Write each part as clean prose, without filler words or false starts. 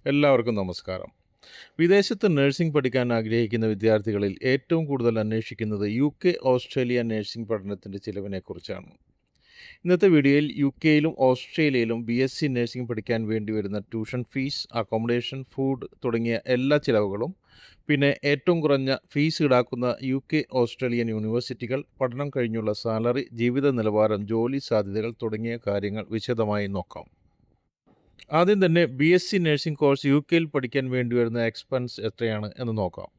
എല്ലാവർക്കും നമസ്കാരം. വിദേശത്ത് നഴ്സിംഗ് പഠിക്കാൻ ആഗ്രഹിക്കുന്ന വിദ്യാർത്ഥികളിൽ ഏറ്റവും കൂടുതൽ അന്വേഷിക്കുന്നത് യുകെ, ഓസ്ട്രേലിയ നഴ്സിംഗ് പഠനത്തിൻ്റെ ചിലവിനെക്കുറിച്ചാണ്. ഇന്നത്തെ വീഡിയോയിൽ യുകെയിലും ഓസ്ട്രേലിയയിലും ബിഎസ്സി നഴ്സിംഗ് പഠിക്കാൻ വേണ്ടി വരുന്ന ട്യൂഷൻ ഫീസ്, അക്കോമഡേഷൻ, ഫുഡ് തുടങ്ങിയ എല്ലാ ചിലവുകളും, പിന്നെ ഏറ്റവും കുറഞ്ഞ ഫീസ് ഈടാക്കുന്ന യുകെ, ഓസ്ട്രേലിയൻ യൂണിവേഴ്സിറ്റികൾ, പഠനം കഴിഞ്ഞുള്ള സാലറി, ജീവിത നിലവാരം, ജോലി സാധ്യതകൾ തുടങ്ങിയ കാര്യങ്ങൾ വിശദമായി നോക്കാം. ആദ്യം തന്നെ ബിഎസ്സി നഴ്സിംഗ് കോഴ്സ് യുകെയിൽ പഠിക്കാൻ വേണ്ടി വരുന്ന എക്സ്പെൻസ് എത്രയാണ് എന്ന് നോക്കാം.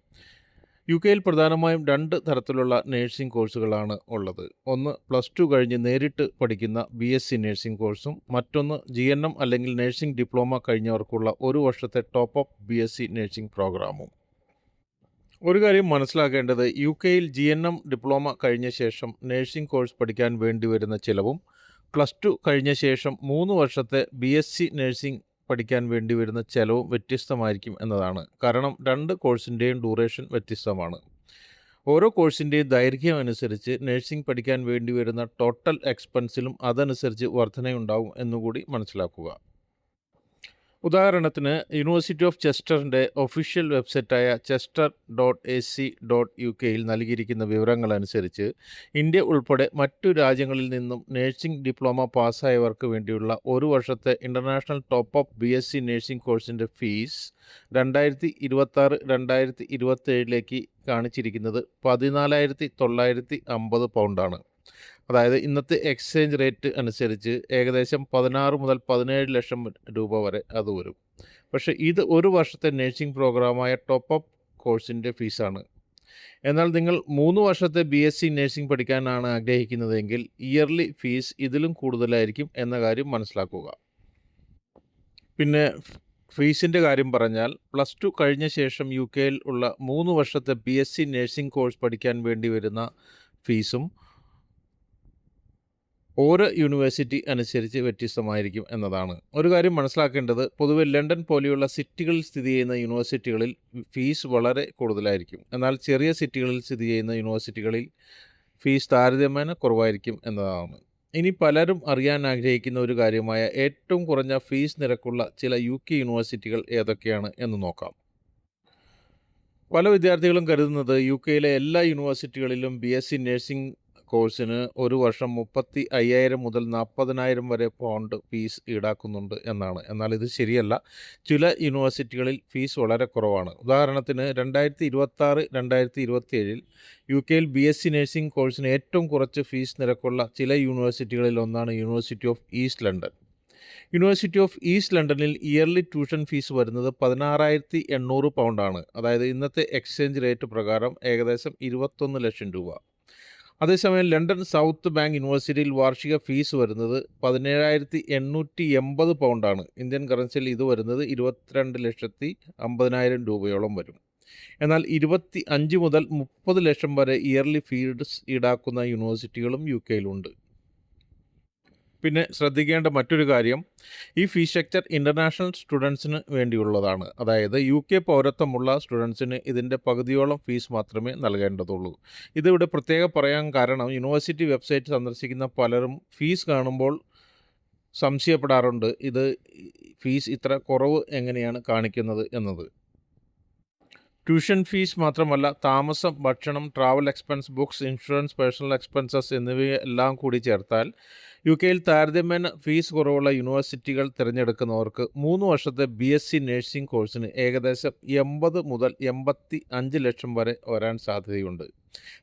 യുകെയിൽ പ്രധാനമായും 2 തരത്തിലുള്ള നഴ്സിംഗ് കോഴ്സുകളാണ് ഉള്ളത്. ഒന്ന് +2 കഴിഞ്ഞ് നേരിട്ട് പഠിക്കുന്ന ബിഎസ്സി നഴ്സിംഗ് കോഴ്സും മറ്റൊന്ന് ജിഎൻഎം അല്ലെങ്കിൽ നഴ്സിംഗ് ഡിപ്ലോമ കഴിഞ്ഞവർക്കുള്ള 1 വർഷത്തെ ടോപ്പ് അപ്പ് ബിഎസ്സി നഴ്സിംഗ് പ്രോഗ്രാമും. ഒരു കാര്യം മനസ്സിലാക്കേണ്ടത്, യുകെയിൽ ജിഎൻഎം ഡിപ്ലോമ കഴിഞ്ഞ ശേഷം നഴ്സിംഗ് കോഴ്സ് പഠിക്കാൻ വേണ്ടി വരുന്ന ചിലവും +2 കഴിഞ്ഞ ശേഷം 3 വർഷത്തെ ബിഎസ്സി നഴ്സിംഗ് പഠിക്കാൻ വേണ്ടി വരുന്ന ചിലവും വ്യത്യസ്തമായിരിക്കും എന്നതാണ്. കാരണം 2 കോഴ്സിൻ്റെയും ഡ്യൂറേഷൻ വ്യത്യസ്തമാണ്. ഓരോ കോഴ്സിൻ്റെയും ദൈർഘ്യം അനുസരിച്ച് നഴ്സിംഗ് പഠിക്കാൻ വേണ്ടി വരുന്ന ടോട്ടൽ എക്സ്പെൻസിലും അതനുസരിച്ച് വർധനയുണ്ടാവും എന്നുകൂടി മനസ്സിലാക്കുക. ഉദാഹരണത്തിന്, യൂണിവേഴ്സിറ്റി ഓഫ് ചെസ്റ്ററിൻ്റെ ഒഫീഷ്യൽ വെബ്സൈറ്റായ chester.ac.ukയിൽ നൽകിയിരിക്കുന്ന വിവരങ്ങളനുസരിച്ച് ഇന്ത്യ ഉൾപ്പെടെ മറ്റു രാജ്യങ്ങളിൽ നിന്നും നഴ്സിംഗ് ഡിപ്ലോമ പാസ്സായവർക്ക് വേണ്ടിയുള്ള 1 വർഷത്തെ international top up BSc nursing കോഴ്സിൻ്റെ ഫീസ് 2026-2027 കാണിച്ചിരിക്കുന്നത് £14,950. അതായത് ഇന്നത്തെ എക്സ്ചേഞ്ച് റേറ്റ് അനുസരിച്ച് ഏകദേശം 16 മുതൽ 17 ലക്ഷം രൂപ വരെ അത് വരും. പക്ഷേ ഇത് 1 വർഷത്തെ നഴ്സിംഗ് പ്രോഗ്രാമായ ടോപ്പ് അപ്പ് കോഴ്സിൻ്റെ ഫീസാണ്. എന്നാൽ നിങ്ങൾ 3 വർഷത്തെ ബിഎസ്സി നഴ്സിംഗ് പഠിക്കാനാണ് ആഗ്രഹിക്കുന്നതെങ്കിൽ ഇയർലി ഫീസ് ഇതിലും കൂടുതലായിരിക്കും എന്ന കാര്യം മനസ്സിലാക്കുക. പിന്നെ ഫീസിൻ്റെ കാര്യം പറഞ്ഞാൽ, +2 കഴിഞ്ഞ ശേഷം യുകെയിൽ ഉള്ള 3 വർഷത്തെ ബിഎസ്സി നഴ്സിംഗ് കോഴ്സ് പഠിക്കാൻ വേണ്ടി വരുന്ന ഫീസും ഓരോ യൂണിവേഴ്സിറ്റി അനുസരിച്ച് വ്യത്യസ്തമായിരിക്കും എന്നതാണ്. ഒരു കാര്യം മനസ്സിലാക്കേണ്ടത്, പൊതുവെ ലണ്ടൻ പോലെയുള്ള സിറ്റികളിൽ സ്ഥിതി ചെയ്യുന്ന യൂണിവേഴ്സിറ്റികളിൽ ഫീസ് വളരെ കൂടുതലായിരിക്കും. എന്നാൽ ചെറിയ സിറ്റികളിൽ സ്ഥിതി ചെയ്യുന്ന യൂണിവേഴ്സിറ്റികളിൽ ഫീസ് താരതമ്യേന കുറവായിരിക്കും എന്നതാണ്. ഇനി പലരും അറിയാൻ ആഗ്രഹിക്കുന്ന ഒരു കാര്യമായ ഏറ്റവും കുറഞ്ഞ ഫീസ് നിരക്കുള്ള ചില യുകെ യൂണിവേഴ്സിറ്റികൾ ഏതൊക്കെയാണ് എന്ന് നോക്കാം. പല വിദ്യാർത്ഥികളും കരുതുന്നത് യുകെയിലെ എല്ലാ യൂണിവേഴ്സിറ്റികളിലും ബിഎസ്സി നഴ്സിംഗ് കോഴ്സിന് 1 വർഷം 35,000 മുതൽ 40,000 വരെ പൗണ്ട് ഫീസ് ഈടാക്കുന്നുണ്ട് എന്നാണ്. എന്നാൽ ഇത് ശരിയല്ല. ചില യൂണിവേഴ്സിറ്റികളിൽ ഫീസ് വളരെ കുറവാണ്. ഉദാഹരണത്തിന് 2026-2027 യുകെയിൽ ബിഎസ്സി നഴ്സിംഗ് കോഴ്സിന് ഏറ്റവും കുറച്ച് ഫീസ് നിരക്കുള്ള ചില യൂണിവേഴ്സിറ്റികളിൽ ഒന്നാണ് university of east London. University of east ലണ്ടനിൽ ഇയർലി ട്യൂഷൻ ഫീസ് വരുന്നത് £16,800. അതായത് ഇന്നത്തെ എക്സ്ചേഞ്ച് റേറ്റ് പ്രകാരം ഏകദേശം 21 ലക്ഷം രൂപ. അതേസമയം ലണ്ടൻ സൗത്ത് ബാങ്ക് യൂണിവേഴ്സിറ്റിയിൽ വാർഷിക ഫീസ് വരുന്നത് £17,880. ഇന്ത്യൻ കറൻസിയിൽ ഇത് വരുന്നത് 22,50,000 രൂപയോളം വരും. എന്നാൽ 25 മുതൽ 30 ലക്ഷം വരെ ഇയർലി ഫീസ് ഈടാക്കുന്ന യൂണിവേഴ്സിറ്റികളും യുകെയിലുണ്ട്. പിന്നെ ശ്രദ്ധിക്കേണ്ട മറ്റൊരു കാര്യം, ഈ ഫീസ് സ്ട്രക്ചർ ഇൻ്റർനാഷണൽ സ്റ്റുഡൻസിന് വേണ്ടിയുള്ളതാണ്. അതായത് യുകെ പൗരത്വമുള്ള സ്റ്റുഡൻസിന് ഇതിൻ്റെ പകുതിയോളം ഫീസ് മാത്രമേ നൽകേണ്ടതുള്ളൂ. ഇതിവിടെ പ്രത്യേകം പറയാൻ കാരണം, യൂണിവേഴ്സിറ്റി വെബ്സൈറ്റ് സന്ദർശിക്കുന്ന പലരും ഫീസ് കാണുമ്പോൾ സംശയപ്പെടാറുണ്ട്, ഇത് ഫീസ് ഇത്ര കുറവ് എങ്ങനെയാണ് കാണിക്കുന്നത് എന്നത്. ട്യൂഷൻ ഫീസ് മാത്രമല്ല, താമസം, ഭക്ഷണം, travel expense, books, insurance, personal expenses എന്നിവയെല്ലാം കൂടി ചേർത്താൽ യുകെയിൽ താരതമ്യേന ഫീസ് കുറവുള്ള യൂണിവേഴ്സിറ്റികൾ തിരഞ്ഞെടുക്കുന്നവർക്ക് 3 വർഷത്തെ ബിഎസ്സി നഴ്സിംഗ് കോഴ്സിന് ഏകദേശം 80 മുതൽ 85 ലക്ഷം വരെ വരാൻ സാധ്യതയുണ്ട്.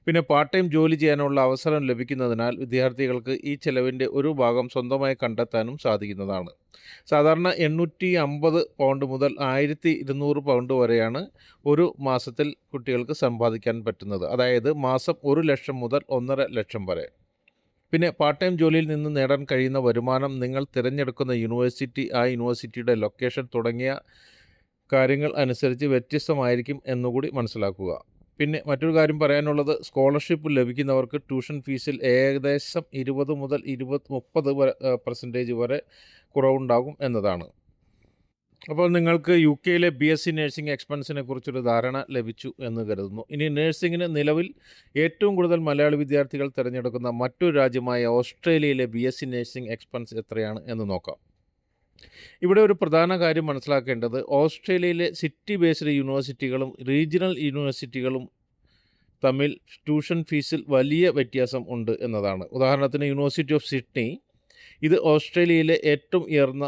പിന്നെ പാർട്ട് ടൈം ജോലി ചെയ്യാനുള്ള അവസരം ലഭിക്കുന്നതിനാൽ വിദ്യാർത്ഥികൾക്ക് ഈ ചെലവിൻ്റെ ഒരു ഭാഗം സ്വന്തമായി കണ്ടെത്താനും സാധിക്കുന്നതാണ്. സാധാരണ £850 മുതൽ £1,200 വരെയാണ് ഒരു മാസത്തിൽ കുട്ടികൾക്ക് സമ്പാദിക്കാൻ പറ്റുന്നത്. അതായത് മാസം 1 ലക്ഷം മുതൽ 1.5 ലക്ഷം വരെ. പിന്നെ പാർട്ട് ടൈം ജോലിയിൽ നിന്ന് നേടാൻ കഴിയുന്ന വരുമാനം നിങ്ങൾ തിരഞ്ഞെടുക്കുന്ന യൂണിവേഴ്സിറ്റി, ആ യൂണിവേഴ്സിറ്റിയുടെ ലൊക്കേഷൻ തുടങ്ങിയ കാര്യങ്ങൾ അനുസരിച്ച് വ്യത്യസ്തമായിരിക്കും എന്നുകൂടി മനസ്സിലാക്കുക. പിന്നെ മറ്റൊരു കാര്യം പറയാനുള്ളത്, സ്കോളർഷിപ്പ് ലഭിക്കുന്നവർക്ക് ട്യൂഷൻ ഫീസിൽ ഏകദേശം 20 മുതൽ 30% വരെ കുറവുണ്ടാകും എന്നതാണ്. അപ്പോൾ നിങ്ങൾക്ക് യുകെയിലെ ബിഎസ്സി നഴ്സിംഗ് എക്സ്പെൻസിനെ കുറിച്ചൊരു ധാരണ ലഭിച്ചു എന്ന് കരുതുന്നു. ഇനി നഴ്സിംഗിന് നിലവിൽ ഏറ്റവും കൂടുതൽ മലയാളി വിദ്യാർത്ഥികൾ തിരഞ്ഞെടുക്കുന്ന മറ്റൊരു രാജ്യമായ ഓസ്ട്രേലിയയിലെ ബിഎസ്സി നഴ്സിംഗ് എക്സ്പെൻസ് എത്രയാണ് എന്ന് നോക്കാം. ഇവിടെ ഒരു പ്രധാന കാര്യം മനസ്സിലാക്കേണ്ടത് ഓസ്ട്രേലിയയിലെ സിറ്റി ബേസ്ഡ് യൂണിവേഴ്സിറ്റികളും റീജിയണൽ യൂണിവേഴ്സിറ്റികളും തമ്മിൽ ട്യൂഷൻ ഫീസിൽ വലിയ വ്യത്യാസം ഉണ്ട് എന്നതാണ്. ഉദാഹരണത്തിന് യൂണിവേഴ്സിറ്റി ഓഫ് സിഡ്നി ഇത് ഓസ്ട്രേലിയയിലെ ഏറ്റവും ഉയർന്ന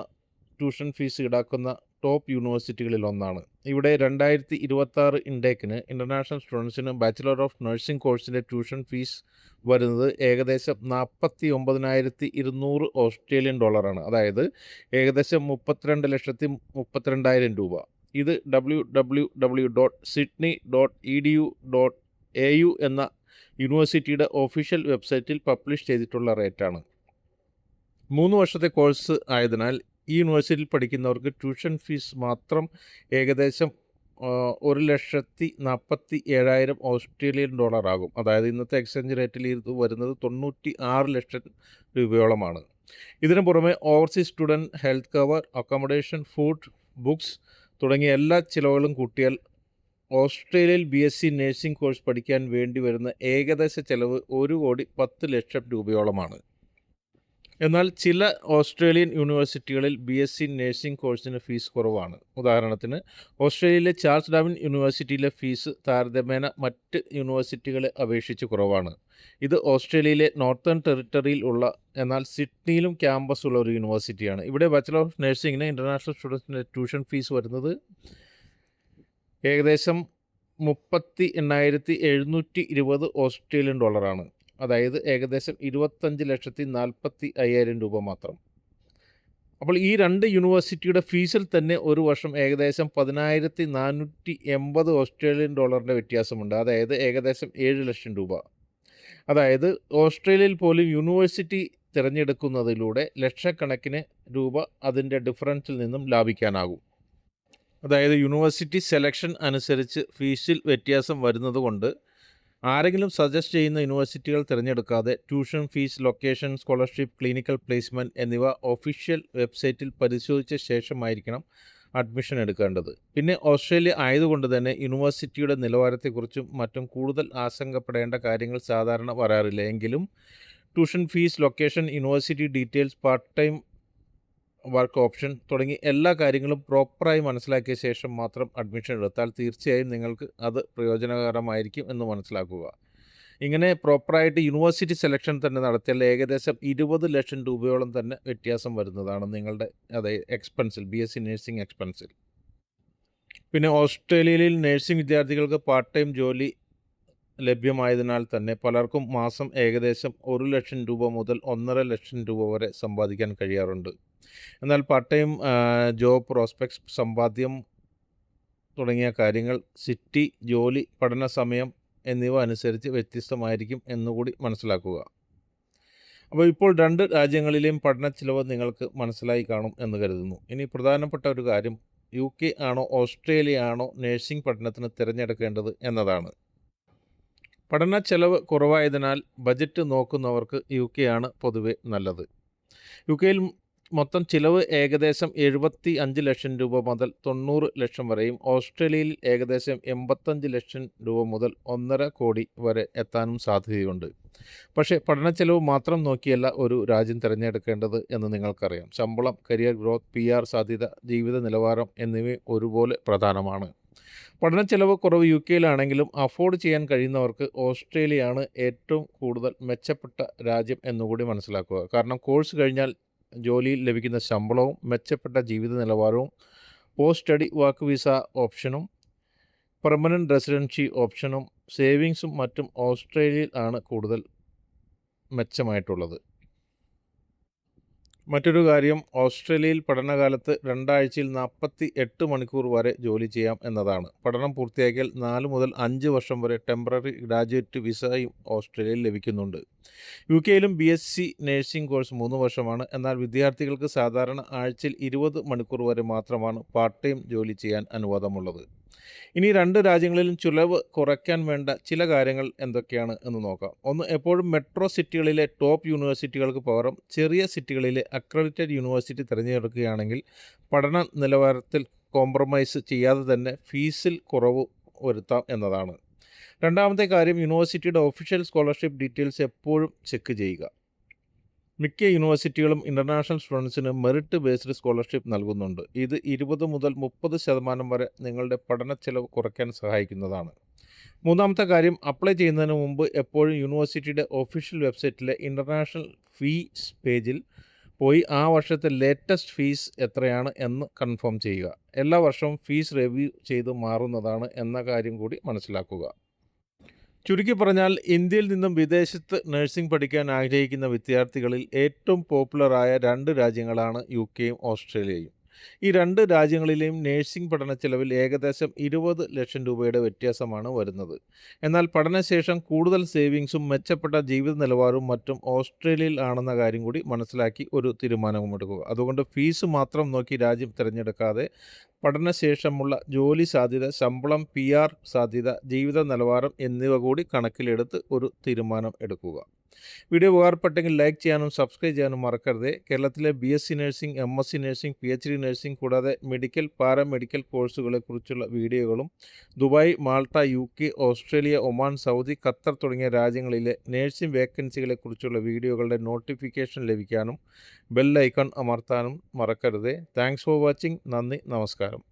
ട്യൂഷൻ ഫീസ് ഈടാക്കുന്ന ടോപ്പ് യൂണിവേഴ്സിറ്റികളിൽ ഒന്നാണ്. ഇവിടെ 2026 ഇൻടേക്കിന് ഇൻ്റർനാഷണൽ സ്റ്റുഡൻസിന് ബാച്ചിലർ ഓഫ് നഴ്സിംഗ് കോഴ്സിൻ്റെ ട്യൂഷൻ ഫീസ് വരുന്നത് ഏകദേശം 49,200 ഓസ്ട്രേലിയൻ ഡോളറാണ്. അതായത് ഏകദേശം 32,32,000 രൂപ. ഇത് www.sydney.edu.au എന്ന യൂണിവേഴ്സിറ്റിയുടെ ഒഫീഷ്യൽ വെബ്സൈറ്റിൽ പബ്ലിഷ് ചെയ്തിട്ടുള്ള റേറ്റാണ്. 3 വർഷത്തെ കോഴ്സ് ആയതിനാൽ ഈ യൂണിവേഴ്സിറ്റിയിൽ പഠിക്കുന്നവർക്ക് ട്യൂഷൻ ഫീസ് മാത്രം ഏകദേശം 1,47,000 ഓസ്ട്രേലിയൻ ഡോളർ ആകും. അതായത് ഇന്നത്തെ എക്സ്ചേഞ്ച് റേറ്റിൽ ഇത് വരുന്നത് 96 ലക്ഷം രൂപയോളമാണ്. ഇതിനു പുറമെ overseas student health cover, accommodation, food, books തുടങ്ങിയ എല്ലാ ചിലവുകളും കൂട്ടിയാൽ ഓസ്ട്രേലിയയിൽ BSc നഴ്സിംഗ് കോഴ്സ് പഠിക്കാൻ വേണ്ടി വരുന്ന ഏകദേശ ചെലവ് 1,10,00,000 രൂപയോളമാണ്. എന്നാൽ ചില ഓസ്ട്രേലിയൻ യൂണിവേഴ്സിറ്റികളിൽ BSc നഴ്സിംഗ് കോഴ്സിന് ഫീസ് കുറവാണ്. ഉദാഹരണത്തിന് ഓസ്ട്രേലിയയിലെ ചാൾസ് ഡാർവിൻ യൂണിവേഴ്സിറ്റിയിലെ ഫീസ് താരതമ്യേന മറ്റ് യൂണിവേഴ്സിറ്റികളെ അപേക്ഷിച്ച് കുറവാണ്. ഇത് ഓസ്ട്രേലിയയിലെ നോർത്തേൺ ടെറിട്ടറിയിൽ ഉള്ള എന്നാൽ സിഡ്നിയിലും ക്യാമ്പസ് ഉള്ള ഒരു യൂണിവേഴ്സിറ്റിയാണ്. ഇവിടെ ബാച്ചലർ ഓഫ് നഴ്സിംഗിന് ഇൻ്റർനാഷണൽ സ്റ്റുഡൻസിൻ്റെ ട്യൂഷൻ ഫീസ് വരുന്നത് ഏകദേശം 38,720 ഓസ്ട്രേലിയൻ ഡോളറാണ്. അതായത് ഏകദേശം 25,40,500 രൂപ മാത്രം. അപ്പോൾ ഈ രണ്ട് യൂണിവേഴ്സിറ്റിയുടെ ഫീസിൽ തന്നെ ഒരു വർഷം ഏകദേശം 10,480 ഓസ്ട്രേലിയൻ ഡോളറിൻ്റെ വ്യത്യാസമുണ്ട്. അതായത് ഏകദേശം 7 ലക്ഷം രൂപ. അതായത് ഓസ്ട്രേലിയയിൽ പോലും യൂണിവേഴ്സിറ്റി തിരഞ്ഞെടുക്കുന്നതിലൂടെ ലക്ഷക്കണക്കിന് രൂപ അതിൻ്റെ ഡിഫറൻസിൽ നിന്നും ലാഭിക്കാനാകും. അതായത് യൂണിവേഴ്സിറ്റി സെലക്ഷൻ അനുസരിച്ച് ഫീസിൽ വ്യത്യാസം വരുന്നത് കൊണ്ട് ആരെങ്കിലും സജസ്റ്റ് ചെയ്യുന്ന യൂണിവേഴ്സിറ്റികൾ തിരഞ്ഞെടുക്കാതെ tuition fees, location, scholarship, clinical placement എന്നിവ ഒഫീഷ്യൽ വെബ്സൈറ്റിൽ പരിശോധിച്ച ശേഷമായിരിക്കണം അഡ്മിഷൻ എടുക്കേണ്ടത്. പിന്നെ ഓസ്ട്രേലിയ ആയതുകൊണ്ട് തന്നെ യൂണിവേഴ്സിറ്റിയുടെ നിലവാരത്തെക്കുറിച്ചും മറ്റും കൂടുതൽ ആശങ്കപ്പെടേണ്ട കാര്യങ്ങൾ സാധാരണ വരാറില്ല. എങ്കിലും tuition fees, location, university details, part time work option തുടങ്ങി എല്ലാ കാര്യങ്ങളും പ്രോപ്പറായി മനസ്സിലാക്കിയ ശേഷം മാത്രം അഡ്മിഷൻ എടുത്താൽ തീർച്ചയായും നിങ്ങൾക്ക് അത് പ്രയോജനകരമായിരിക്കും എന്ന് മനസ്സിലാക്കുക. ഇങ്ങനെ പ്രോപ്പറായിട്ട് യൂണിവേഴ്സിറ്റി സെലക്ഷൻ തന്നെ നടത്തിയാൽ ഏകദേശം 20 ലക്ഷം രൂപയോളം തന്നെ വ്യത്യാസം വരുന്നതാണ് നിങ്ങളുടെ എക്സ്പെൻസിൽ, BSc നഴ്സിംഗ് എക്സ്പെൻസിൽ. പിന്നെ ഓസ്ട്രേലിയയിൽ നഴ്സിംഗ് വിദ്യാർത്ഥികൾക്ക് പാർട്ട് ടൈം ജോലി ലഭ്യമായതിനാൽ തന്നെ പലർക്കും മാസം ഏകദേശം 1 ലക്ഷം രൂപ മുതൽ 1.5 ലക്ഷം രൂപ വരെ സമ്പാദിക്കാൻ കഴിയാറുണ്ട്. എന്നാൽ പാർട്ട് ടൈം ജോബ് പ്രോസ്പെക്ട്സ്, സമ്പാദ്യം തുടങ്ങിയ കാര്യങ്ങൾ സിറ്റി, ജോലി, പഠന സമയം എന്നിവ അനുസരിച്ച് വ്യത്യസ്തമായിരിക്കും എന്നുകൂടി മനസ്സിലാക്കുക. അപ്പോൾ ഇപ്പോൾ 2 രാജ്യങ്ങളിലെയും പഠന ചിലവ് നിങ്ങൾക്ക് മനസ്സിലായി കാണും എന്ന് കരുതുന്നു. ഇനി പ്രധാനപ്പെട്ട ഒരു കാര്യം UK ആണോ ഓസ്ട്രേലിയ ആണോ നഴ്സിംഗ് പഠനത്തിന് തിരഞ്ഞെടുക്കേണ്ടത് എന്നതാണ്. പഠന ചെലവ് കുറവായതിനാൽ ബജറ്റ് നോക്കുന്നവർക്ക് UK ആണ് പൊതുവെ നല്ലത്. UK-യിൽ മൊത്തം ചിലവ് ഏകദേശം 75 ലക്ഷം രൂപ മുതൽ 90 ലക്ഷം വരെയും ഓസ്ട്രേലിയയിൽ ഏകദേശം 85 ലക്ഷം രൂപ മുതൽ 1.5 കോടി വരെ എത്താനും സാധ്യതയുണ്ട്. പക്ഷേ പഠന ചെലവ് മാത്രം നോക്കിയല്ല ഒരു രാജ്യം തിരഞ്ഞെടുക്കേണ്ടത് എന്ന് നിങ്ങൾക്കറിയാം. ശമ്പളം, കരിയർ ഗ്രോത്ത്, PR സാധ്യത, ജീവിത നിലവാരം എന്നിവ ഒരുപോലെ പ്രധാനമാണ്. പഠന ചെലവ് കുറവ് UK-യിലാണെങ്കിലും അഫോർഡ് ചെയ്യാൻ കഴിയുന്നവർക്ക് ഓസ്ട്രേലിയയാണ് ഏറ്റവും കൂടുതൽ മെച്ചപ്പെട്ട രാജ്യം എന്നുകൂടി മനസ്സിലാക്കുക. കാരണം കോഴ്സ് കഴിഞ്ഞാൽ ജോലിയിൽ ലഭിക്കുന്ന ശമ്പളവും മെച്ചപ്പെട്ട ജീവിത നിലവാരവും പോസ്റ്റ് സ്റ്റഡി വർക്ക് വിസ ഓപ്ഷനും പെർമനൻറ്റ് റെസിഡൻസി ഓപ്ഷനും സേവിങ്സും മറ്റും ഓസ്ട്രേലിയയിൽ ആണ് കൂടുതൽ മെച്ചമായിട്ടുള്ളത്. മറ്റൊരു കാര്യം ഓസ്ട്രേലിയയിൽ പഠനകാലത്ത് 2 ആഴ്ചയിൽ 48 മണിക്കൂർ വരെ ജോലി ചെയ്യാം എന്നതാണ്. പഠനം പൂർത്തിയാക്കിയാൽ 4 മുതൽ 5 വർഷം വരെ ടെമ്പററി ഗ്രാജുവേറ്റ് വിസയും ഓസ്ട്രേലിയയിൽ ലഭിക്കുന്നുണ്ട്. UK-യിലും BSc നഴ്സിംഗ് കോഴ്സ് 3 വർഷമാണ്. എന്നാൽ വിദ്യാർത്ഥികൾക്ക് സാധാരണ ആഴ്ചയിൽ 20 മണിക്കൂർ വരെ മാത്രമാണ് പാർട്ട് ടൈം ജോലി ചെയ്യാൻ അനുവാദമുള്ളത്. ഇനി 2 രാജ്യങ്ങളിലും ചിലവ് കുറയ്ക്കാൻ വേണ്ട ചില കാര്യങ്ങൾ എന്തൊക്കെയാണ് എന്ന് നോക്കാം. ഒന്ന്, എപ്പോഴും മെട്രോ സിറ്റികളിലെ ടോപ്പ് യൂണിവേഴ്സിറ്റികൾക്ക് പകരം ചെറിയ സിറ്റികളിലെ അക്രഡിറ്റഡ് യൂണിവേഴ്സിറ്റി തിരഞ്ഞെടുക്കുകയാണെങ്കിൽ പഠന നിലവാരത്തിൽ കോംപ്രമൈസ് ചെയ്യാതെ തന്നെ ഫീസിൽ കുറവ് വരുത്താം എന്നതാണ്. രണ്ടാമത്തെ കാര്യം, യൂണിവേഴ്സിറ്റിയുടെ ഒഫീഷ്യൽ സ്കോളർഷിപ്പ് ഡീറ്റെയിൽസ് എപ്പോഴും ചെക്ക് ചെയ്യുക. മിക്ക യൂണിവേഴ്സിറ്റികളും ഇൻ്റർനാഷണൽ സ്റ്റുഡൻസിന് മെറിറ്റ് ബേസ്ഡ് സ്കോളർഷിപ്പ് നൽകുന്നുണ്ട്. ഇത് 20 മുതൽ 30% വരെ നിങ്ങളുടെ പഠനച്ചെലവ് കുറയ്ക്കാൻ സഹായിക്കുന്നതാണ്. മൂന്നാമത്തെ കാര്യം, അപ്ലൈ ചെയ്യുന്നതിന് മുമ്പ് എപ്പോഴും യൂണിവേഴ്സിറ്റിയുടെ ഒഫീഷ്യൽ വെബ്സൈറ്റിലെ ഇൻ്റർനാഷണൽ ഫീസ് പേജിൽ പോയി ആ വർഷത്തെ ലേറ്റസ്റ്റ് ഫീസ് എത്രയാണ് എന്ന് കൺഫേം ചെയ്യുക. എല്ലാ വർഷവും ഫീസ് റിവ്യൂ ചെയ്ത് മാറുന്നതാണ് എന്ന കാര്യം കൂടി മനസ്സിലാക്കുക. ചുരുക്കി പറഞ്ഞാൽ, ഇന്ത്യയിൽ നിന്നും വിദേശത്ത് നഴ്സിംഗ് പഠിക്കാൻ ആഗ്രഹിക്കുന്ന വിദ്യാർത്ഥികളിൽ ഏറ്റവും പോപ്പുലറായ 2 രാജ്യങ്ങളാണ് യുകെയും ഓസ്ട്രേലിയയും. ഈ 2 രാജ്യങ്ങളിലെയും നഴ്സിംഗ് പഠനച്ചെലവിൽ ഏകദേശം 20 ലക്ഷം രൂപയുടെ വ്യത്യാസമാണ് വരുന്നത്. എന്നാൽ പഠനശേഷം കൂടുതൽ സേവിങ്സും മെച്ചപ്പെട്ട ജീവിത നിലവാരവും മറ്റും ഓസ്ട്രേലിയയിൽ ആണെന്ന കാര്യം കൂടി മനസ്സിലാക്കി ഒരു തീരുമാനമെടുക്കുക. അതുകൊണ്ട് ഫീസ് മാത്രം നോക്കി രാജ്യം തിരഞ്ഞെടുക്കാതെ പഠനശേഷമുള്ള ജോലി സാധ്യത, ശമ്പളം, PR സാധ്യത, ജീവിത നിലവാരം എന്നിവ കൂടി കണക്കിലെടുത്ത് ഒരു തീരുമാനം എടുക്കുക. വീഡിയോ ഉപകാരപ്പെട്ടെങ്കിൽ ലൈക്ക് ചെയ്യാനും സബ്സ്ക്രൈബ് ചെയ്യാനും മറക്കരുത്. കേരളത്തിലെ BSc nursing, MSc nursing, PhD nursing കൂടാതെ മെഡിക്കൽ, പാരാമെഡിക്കൽ കോഴ്സുകളെക്കുറിച്ചുള്ള വീഡിയോകളും Dubai, Malta, UK, Australia, Oman, Saudi, Qatar തുടങ്ങിയ രാജ്യങ്ങളിലെ നഴ്സിംഗ് വേക്കൻസികളെക്കുറിച്ചുള്ള വീഡിയോകളുടെ നോട്ടിഫിക്കേഷൻ ലഭിക്കാനും ബെൽ ഐക്കൺ അമർത്താനും മറക്കരുത്. Thanks for watching. നന്ദി, നമസ്കാരം.